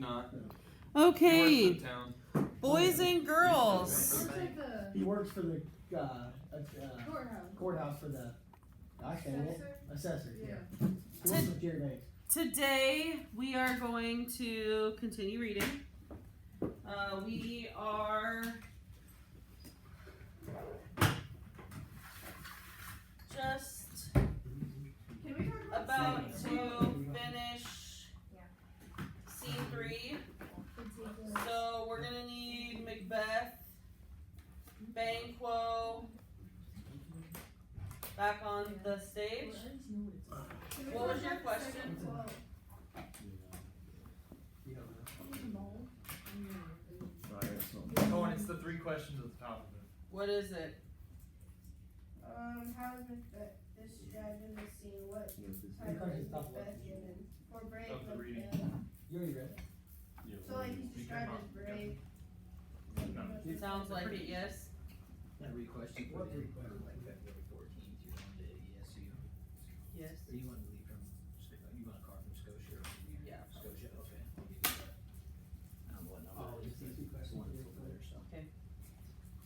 not. Okay, He works in town. boys and girls. He works for the courthouse for the assessor. Yeah. He works with Jerry Banks. Today we are going to continue reading. We are just about to finish scene 3. So we're gonna need Macbeth, Banquo back on the stage. What was your question? Oh, and it's the 3 questions at the top of it. What is it? How is Macbeth described in the scene? What type is Macbeth given? For brave, Of the reading. You already read it. So like he's described as brave. No. Sounds like it, yes. That requested What for request? like February 14th, you're on to ESU. Yes. Or you want to leave from, you want a car from Scotia or? Yeah. Scotia, okay. I'll give you that. I don't know what number. Oh, it's these 2 questions. One over there, so.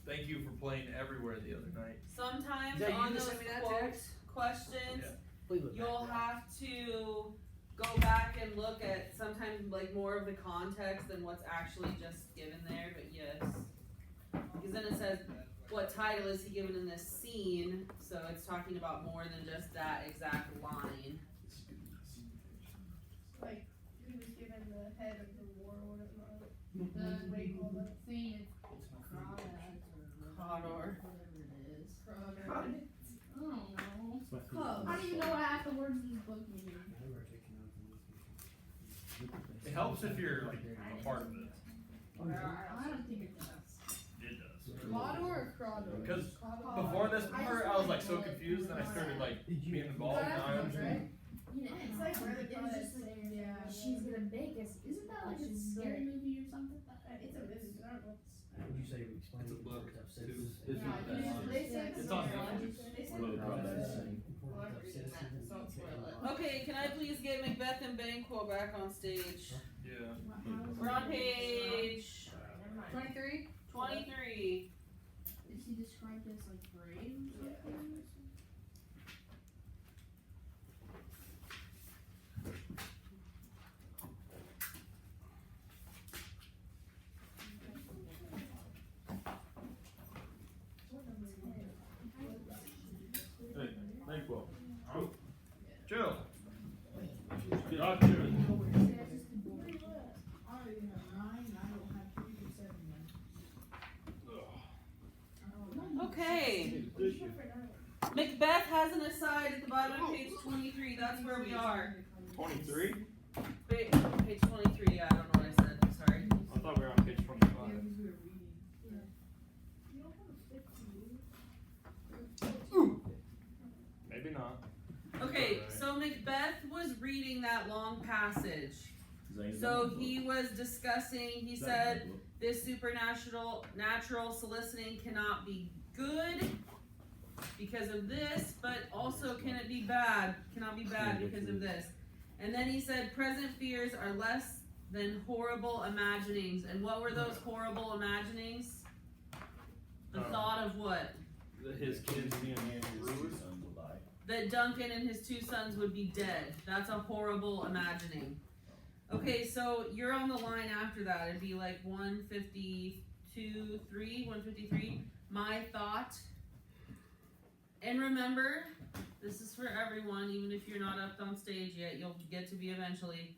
Thank you for playing everywhere the other night. Sometimes Is that you on that those sent me that quote text? questions, Yeah. you'll have to go back and look at sometimes like more of the context than what's actually just given there, but yes. Because then it says, what title is he given in this scene? So it's talking about more than just that exact line. Like he was given the head of the war or whatever. The What do you call that? scene Cawdor. whatever it is. Crowd. I don't know. Close. I don't even know what half the words in this book mean. It helps if you're like a part of it. I don't think it does. It does. Cawdor or Crawdor? Because before this part, I was like so confused, and I started like being involved. Now I understand. Yeah, It's like where they it call was it. just like, she's gonna bake us. Isn't that like a scary movie or something? It's a movie, but I don't know. Would you say explain It's a book, too. Yeah, They said It's on They said Okay, can I please get Macbeth and Banquo back on stage? Yeah. We're on page 23? 23. Is he described as like brave or something? Hey, Banquo. Chill. I already have 9, I don't have 3 or 7 then. Okay. Macbeth has an aside at the bottom of page 23. That's where we are. 23? Page 23, yeah, I don't know what I said. I'm sorry. I thought we were on page 25. Maybe not. Okay, so Macbeth was reading that long passage. So he was discussing, he said, this supernatural soliciting cannot be good because of this, but also can it be bad? Cannot be bad because of this. And then he said, present fears are less than horrible imaginings. And what were those horrible imaginings? The thought of what? His kids being bruised. That Duncan and his 2 sons would be dead. That's a horrible imagining. Okay, so you're on the line after that. It'd be like 153. My thought. And remember, this is for everyone, even if you're not up on stage yet, you'll get to be eventually.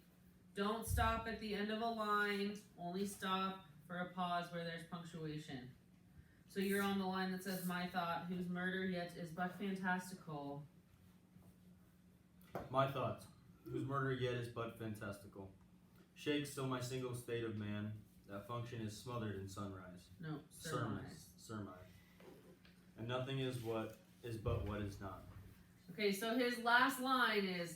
Don't stop at the end of a line. Only stop for a pause where there's punctuation. So you're on the line that says, my thought, whose murder yet is but fantastical. My thoughts, whose murder yet is but fantastical. Shakes so my single state of man, that function is smothered in sunrise. No, surmise. Surmise. And nothing is what is but what is not. Okay, so his last line is,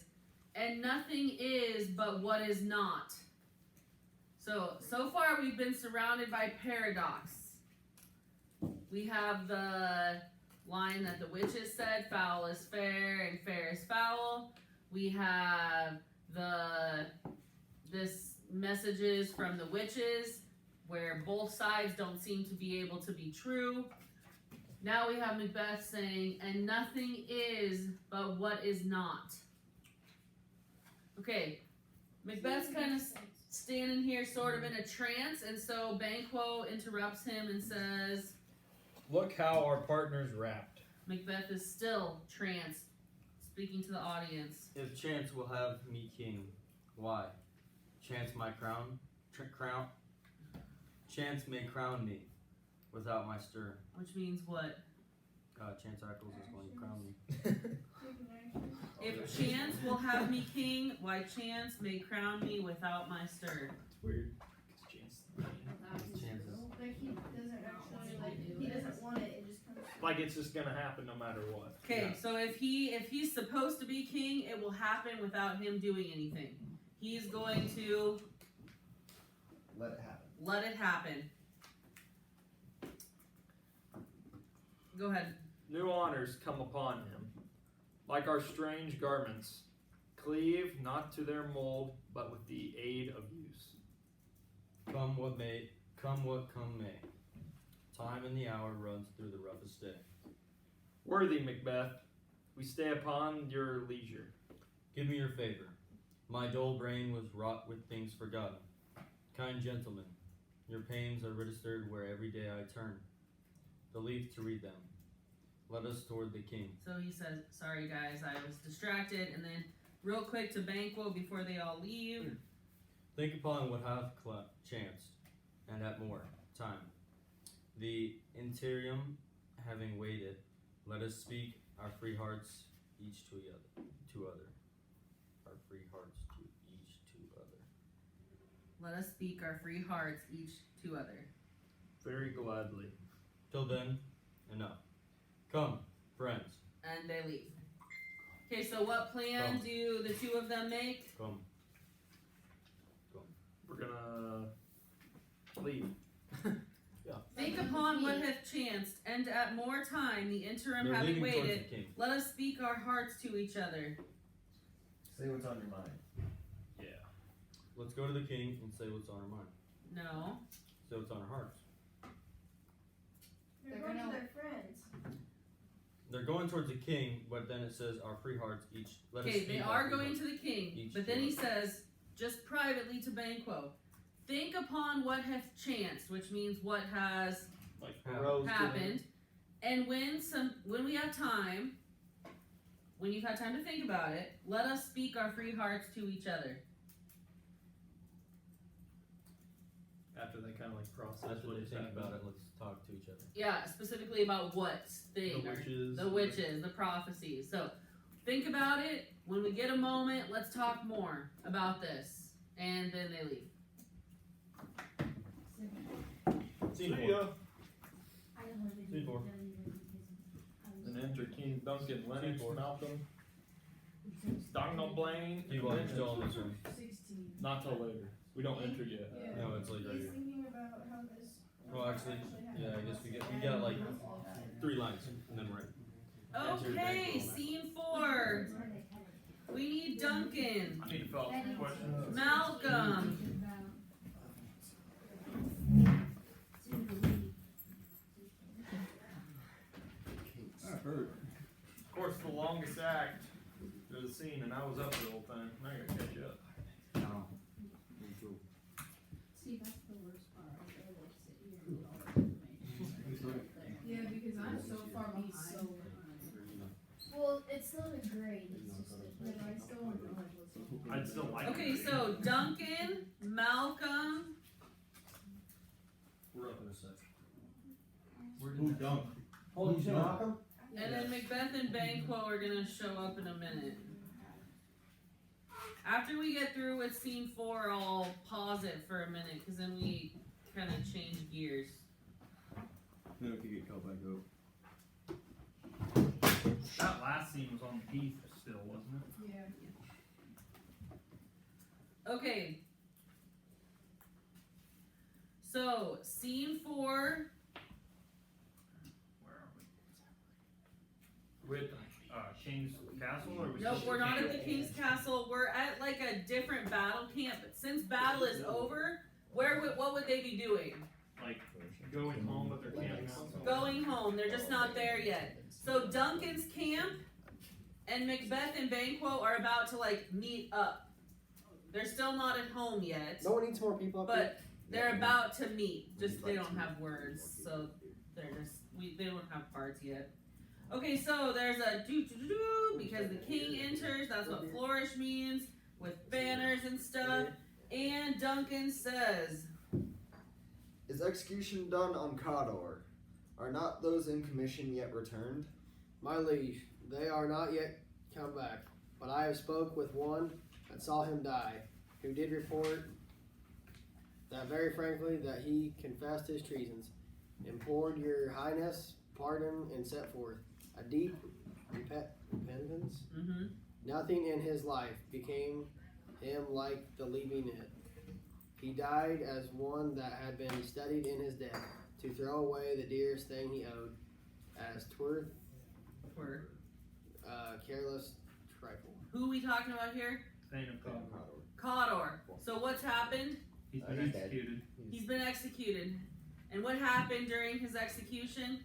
and nothing is but what is not. So far we've been surrounded by paradox. We have the line that the witches said, foul is fair and fair is foul. We have this messages from the witches where both sides don't seem to be able to be true. Now we have Macbeth saying, and nothing is but what is not. Okay, Macbeth's kind of standing here sort of in a trance, and so Banquo interrupts him and says, Look how our partner's wrapped. Macbeth is still tranced, speaking to the audience. If chance will have me king, why? Chance my crown? Crown? Chance may crown me without my stir. Which means what? Chance Ackles is going to crown me. If chance will have me king, why chance may crown me without my stir. Weird. Chances. Like he doesn't actually, like, he doesn't want it, it just comes. Like it's just gonna happen no matter what. Okay, so if he's supposed to be king, it will happen without him doing anything. He's going to Let it happen. let it happen. Go ahead. New honors come upon him, like our strange garments, cleave not to their mold, but with the aid of use. Come what may, come what come may. Time and the hour runs through the roughest day. Worthy Macbeth, we stay upon your leisure. Give me your favor. My dull brain was wrought with things forgotten. Kind gentlemen, your pains are registered where every day I turn. The leaf to read them. Let us toward the king. So he says, sorry guys, I was distracted. And then real quick to Banquo before they all leave. Think upon what hath chanced, and at more time. The interim having waited, let us speak our free hearts each to other. Our free hearts to each to other. Let us speak our free hearts each to other. Very gladly. Till then, enough. Come, friends. And they leave. Okay, so what plan Come. do the two of them make? Come. We're gonna leave. Think upon what hath chanced, and at more time, the interim They're having leaving towards waited, the king. let us speak our hearts to each other. Say what's on your mind. Yeah. Let's go to the king and say what's on our mind. No. Say what's on our hearts. They're going to their friends. They're going towards the king, but then it says our free hearts each. Let us Okay, speak they our are free going hearts. to the king, Each but then to he us. says, just privately to Banquo, think upon what hath chanced, which means what has Like Happened. rose to happened, and when we have time, when you've had time to think about it, let us speak our free hearts to each other. after they kind of like process After what they has think happened. about it, let's talk to each other. Yeah, specifically about what thing, The or witches. the witches, the prophecies. So think about it. When we get a moment, let's talk more about this, and then they leave. Scene See 4. ya. I don't want to Scene 4. And enter King Duncan, Lennox, Four. Malcolm, Donald Blaine, You and are still in this room. 16. not till later. We don't enter yet. Yeah. No, it's like right He's here. thinking about how this. Well, actually, yeah, I guess we got like 3 lines, and then we're in. Okay, scene 4. We need Duncan, I need to fill out some questions. Malcolm, Of course, the longest act of the scene, and I was up the whole time. Now I gotta catch up. See, that's the worst part. I'll be able to sit here and do all the information. Yeah, because I'm so far behind. Well, it's not a grade, it's just like, But I still want to know what's going on. I'd still like Okay, it. so Duncan, Malcolm, We're up in a sec. Who dunk? Oh, you said Malcolm? and then Macbeth and Banquo are gonna show up in a minute. After we get through with scene 4, I'll pause it for a minute, because then we kind of change gears. Then we could get caught back up. That last scene was on Heath still, wasn't it? Yeah. Okay. So, scene 4. Where are we? With King's Castle? Or Nope, we're not at the King's Castle. We're at like a different battle camp. But since battle is over, what would they be doing? Like going home, but they're camping out. Going home. They're just not there yet. So Duncan's camp and Macbeth and Banquo are about to like meet up. They're still not at home yet, No one needs more people up here. but they're about to meet. Just they don't have words, so they're just they don't have parts yet. Okay, so there's a do because the king enters. That's what flourish means with banners and stuff. And Duncan says, Is execution done on Cawdor? Are not those in commission yet returned? My liege, they are not yet come back, but I have spoke with one that saw him die, who did report that very frankly that he confessed his treasons, implored your highness pardon, and set forth a deep repentance. Nothing in his life became him like the leaving it. He died as one that had been studied in his death to throw away the dearest thing he owed, as twerth careless trifle. who are we talking about here? Thane of Cawdor. Cawdor. So what's happened? He's been He's dead. executed. He's been executed. And what happened during his execution?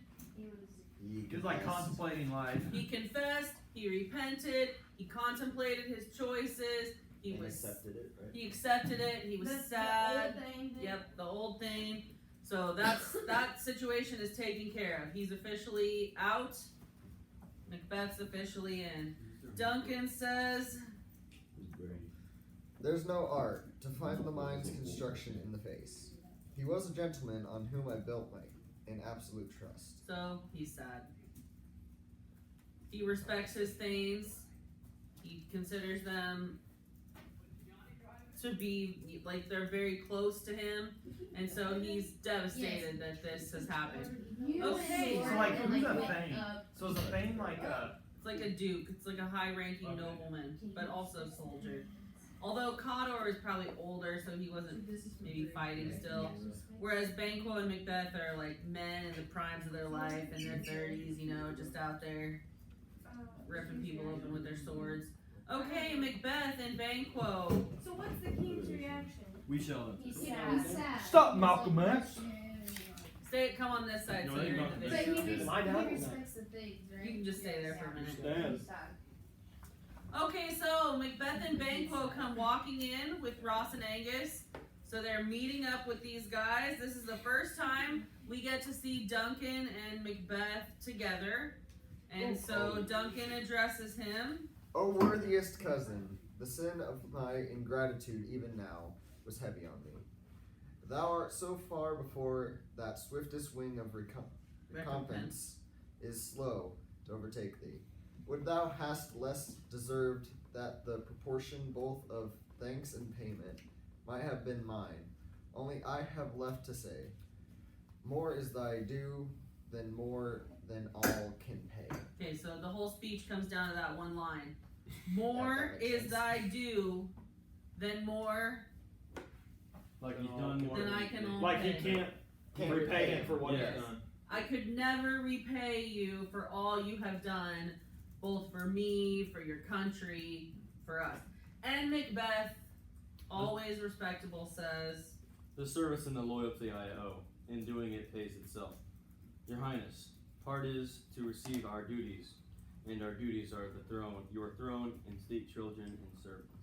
He's like contemplating life. He confessed, he repented, he contemplated his choices, he And was accepted it, right? he accepted it, he was sad. Yep, the old thing. So that situation is taken care of. He's officially out. Macbeth's officially in. Duncan says, There's no art to find the mind's construction in the face. He was a gentleman on whom I built my in absolute trust. so he's sad. He respects his things. He considers them to be like they're very close to him, and so he's devastated that this has happened. Okay. So like, who's a Thane? So is a Thane like a? It's like a duke. It's like a high-ranking nobleman, but also soldier. Although Cawdor is probably older, so he wasn't maybe fighting still. Whereas Banquo and Macbeth are like men in the primes of their life, in their 30s, you know, just out there ripping people open with their swords. Okay, Macbeth and Banquo. So what's the king's reaction? We shall. He's sad. Stop, Malcolm X. Come on this side, so No, you're in not the But video. he Lie down. respects the things, right? You can just stay there for a minute. Stand. He's sad. Okay, so Macbeth and Banquo come walking in with Ross and Angus. So they're meeting up with these guys. This is the first time we get to see Duncan and Macbeth together. And so Duncan addresses him. O worthiest cousin, the sin of my ingratitude even now was heavy on me. Thou art so far before that swiftest wing of recompense is slow to overtake thee. Would thou hast less deserved that the proportion both of thanks and payment might have been mine. Only I have left to say, more is thy due than more than all can pay. Okay, so the whole speech comes down to that one line. More That makes is sense. thy due than more Like he's done more. than I can all Like he pay. can't repay him for what Yes. he's done. I could never repay you for all you have done, both for me, for your country, for us. And Macbeth, always respectable, says, The service and the loyalty I owe, in doing it pays itself. Your Highness, part is to receive our duties, and our duties are the throne, your throne, and state children and servants,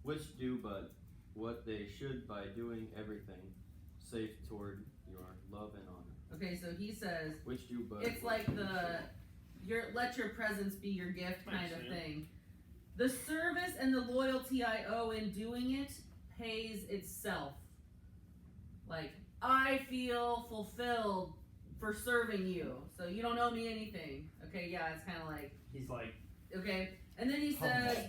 which do but what they should by doing everything safe toward your love and honor. okay, so he says, Which do but it's like let your presence be your gift kind of thing. The service and the loyalty I owe in doing it pays itself. Like, I feel fulfilled for serving you, so you don't owe me anything. Okay, yeah, it's kind of like, He's like, okay. And then he says,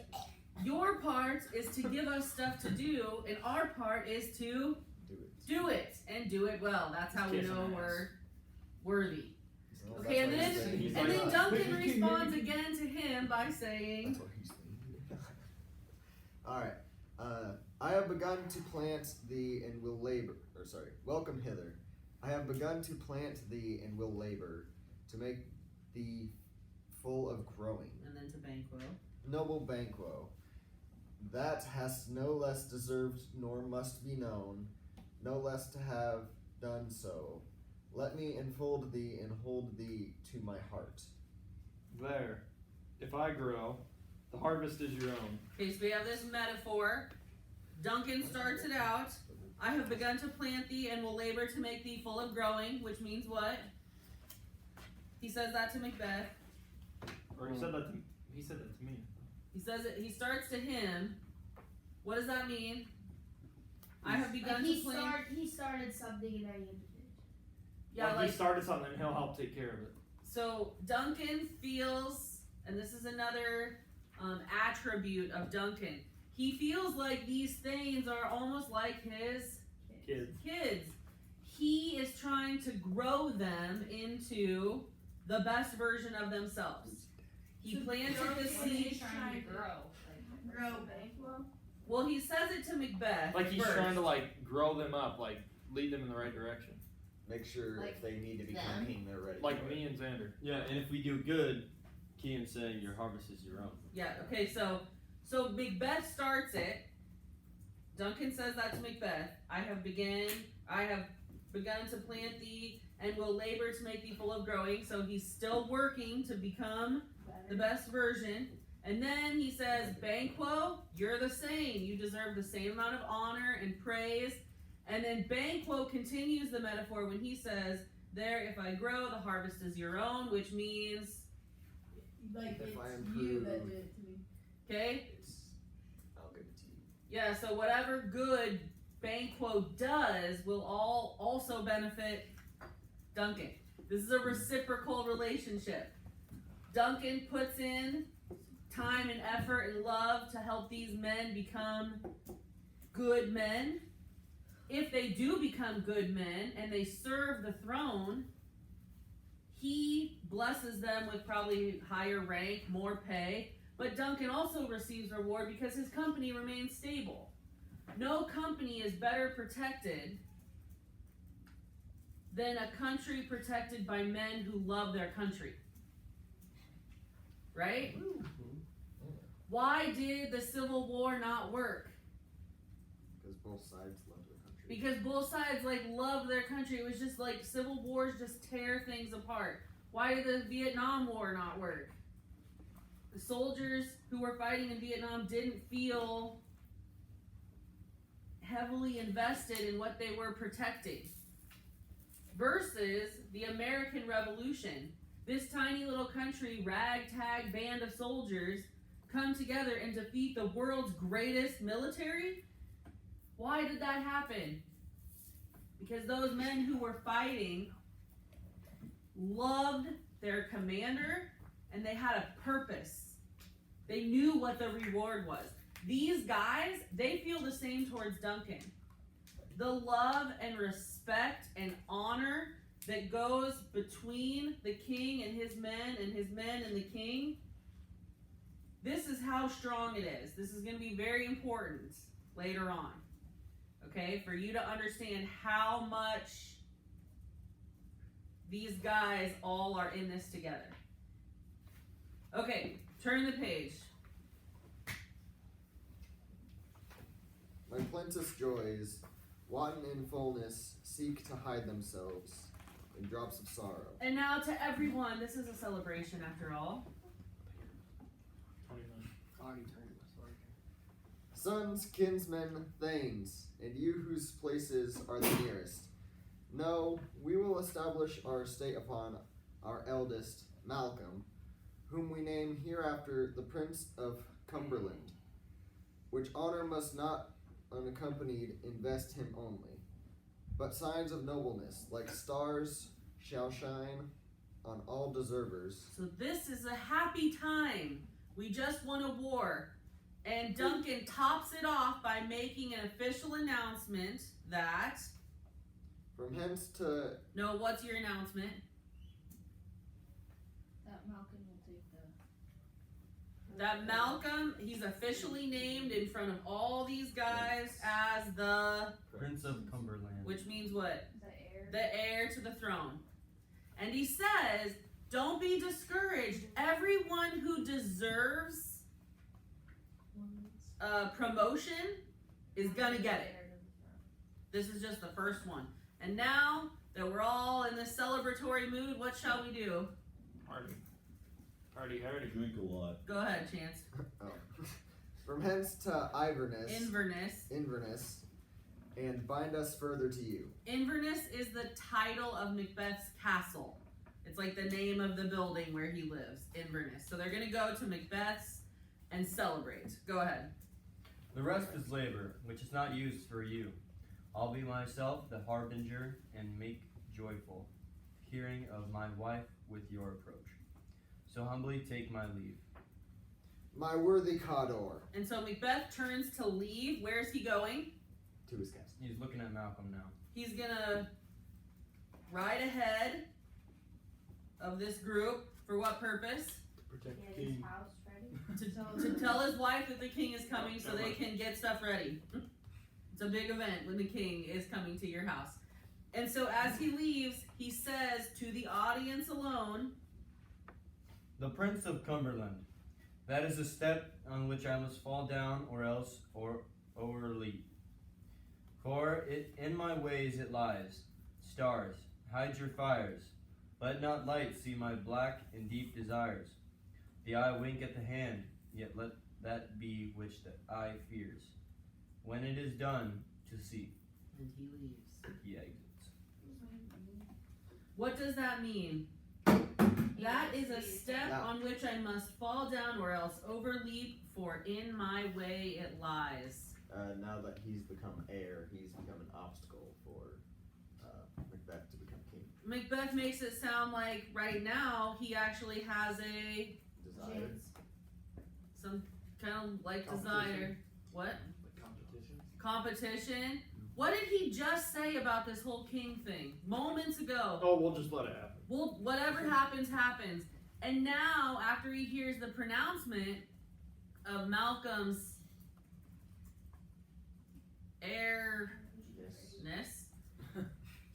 your part is to give us stuff to do, and our part is to do it, and do it well. That's how we know we're worthy. So Okay, and that's what then he's and saying. then Duncan responds again to him by saying, That's what he's saying. Alright. I have begun to plant thee and will labor. Or sorry, welcome hither. I have begun to plant thee and will labor to make thee full of growing. And then to Banquo. Noble Banquo, that hast no less deserved nor must be known, no less to have done so. Let me enfold thee and hold thee to my heart. There, if I grow, the harvest is your own. Okay, so we have this metaphor. Duncan starts it out. I have begun to plant thee and will labor to make thee full of growing, which means what? He says that to Macbeth. Or he said that to me. He says it. He starts to him. What does that mean? I have begun to plant. He started something and now you have to finish. Yeah, he started something, and he'll help take care of it. So Duncan feels, and this is another attribute of Duncan. He feels like these things are almost like his kids. He is trying to grow them into the best version of themselves. He planted the seed. Trying to grow. Grow Banquo. Well, he says it to Macbeth. Like he's first. trying to like grow them up, like lead them in the right direction. Make sure Like if they need to become them? king, they're ready. Like for it. me and Xander. Yeah, and if we do good, Kian's saying your harvest is your own. Yeah. Okay. So Macbeth starts it. Duncan says that to Macbeth. I have begun to plant thee and will labor to make thee full of growing. So he's still working to become the best version. And then he says, Banquo, you're the same. You deserve the same amount of honor and praise. And then Banquo continues the metaphor when he says, there, if I grow, the harvest is your own, which means, Like If it's I you improve. that did it to me. okay? I'll give it to you. Yeah, so whatever good Banquo does will all also benefit Duncan. This is a reciprocal relationship. Duncan puts in time and effort and love to help these men become good men. If they do become good men and they serve the throne, he blesses them with probably higher rank, more pay. But Duncan also receives reward because his company remains stable. No company is better protected than a country protected by men who love their country. Right? Why did the Civil War not work? Because both sides love their country. Because both sides loved their country. It was just like civil wars just tear things apart. Why did the Vietnam War not work? The soldiers who were fighting in Vietnam didn't feel heavily invested in what they were protecting. Versus the American Revolution. This tiny little country, ragtag band of soldiers come together and defeat the world's greatest military. Why did that happen? Because those men who were fighting loved their commander and they had a purpose. They knew what the reward was. These guys, they feel the same towards Duncan. The love and respect and honor that goes between the king and his men and the king, this is how strong it is. This is going to be very important later on. Okay, for you to understand how much these guys all are in this together. Okay, turn the page. My plenteous joys, wanton in fullness, seek to hide themselves in drops of sorrow. And now to everyone, this is a celebration after all. 29. Already turned it, sorry. Sons, kinsmen, thanes, and you whose places are the nearest. No, we will establish our estate upon our eldest, Malcolm, whom we name hereafter the Prince of Cumberland, which honor must not unaccompanied invest him only, but signs of nobleness, like stars, shall shine on all deservers. So this is a happy time. We just won a war. And Duncan tops it off by making an official announcement that... From hence to... No, what's your announcement? That Malcolm will take the. That Malcolm, he's officially named in front of all these guys as the... Prince of Cumberland. Which means what? The heir. The heir to the throne. And he says, Don't be discouraged. Everyone who deserves promotion is gonna get it. This is just the first one. And now that we're all in this celebratory mood, what shall we do? Party. Drink a lot. Go ahead, Chance. Oh. From hence to Inverness. Inverness, and bind us further to you. Inverness is the title of Macbeth's castle. It's like the name of the building where he lives, Inverness. So they're gonna go to Macbeth's and celebrate. Go ahead. The rest is labor, which is not used for you. I'll be myself the harbinger and make joyful, hearing of my wife with your approach. So humbly take my leave. My worthy Cador. And so Macbeth turns to leave. Where's he going? To his castle. He's looking at Malcolm now. He's gonna ride ahead of this group. For what purpose? Protect Get the his king. house ready. To tell his wife that the king is coming so they can get stuff ready. It's a big event when the king is coming to your house. And so as he leaves, he says to the audience alone, The Prince of Cumberland. That is a step on which I must fall down or else overleap. For it in my ways it lies. Stars, hide your fires. Let not light see my black and deep desires. The eye wink at the hand, yet let that be which the eye fears. When it is done, to see. and he leaves. He exits. What does that mean? That is a step Yeah. on which I must fall down or else overleap, for in my way it lies. Now that he's become heir, he's become an obstacle for Macbeth to become king. Macbeth makes it sound like right now he actually has a Desire. some kind of like Competition. desire. What? Like competition. Competition? What did he just say about this whole king thing moments ago? Oh, we'll just let it happen. Well, whatever happens, happens. And now, after he hears the pronouncement of Malcolm's heirness,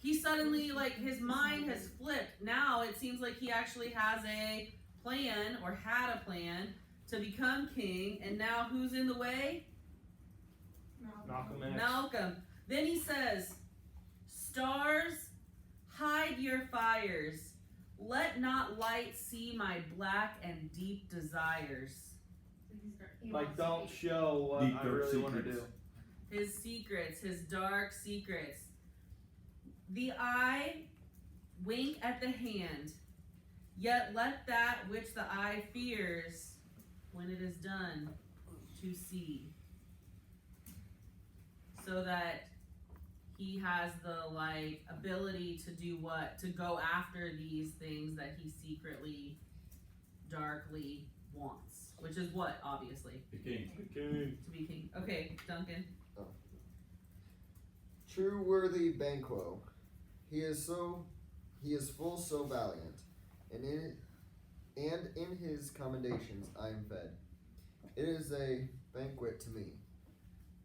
he suddenly, like, his mind has flipped. Now it seems like he actually has a plan, or had a plan, to become king. And now who's in the way? Malcolm X. Malcolm. Then he says, Stars, hide your fires. Let not light see my black and deep desires. Like, don't show what Deep, I dark really want to do. secrets. His secrets, his dark secrets. The eye wink at the hand, yet let that which the eye fears, when it is done, to see. So that he has the, like, ability to do what? To go after these things that he secretly, darkly wants. Which is what, obviously? The king. King. To be king. Okay, Duncan. True worthy Banquo. He is full so valiant, and in his commendations I am fed. It is a banquet to me.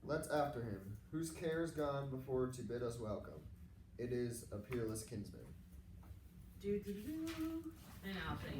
Let's after him, whose care is gone before to bid us welcome. It is a peerless kinsman. And out they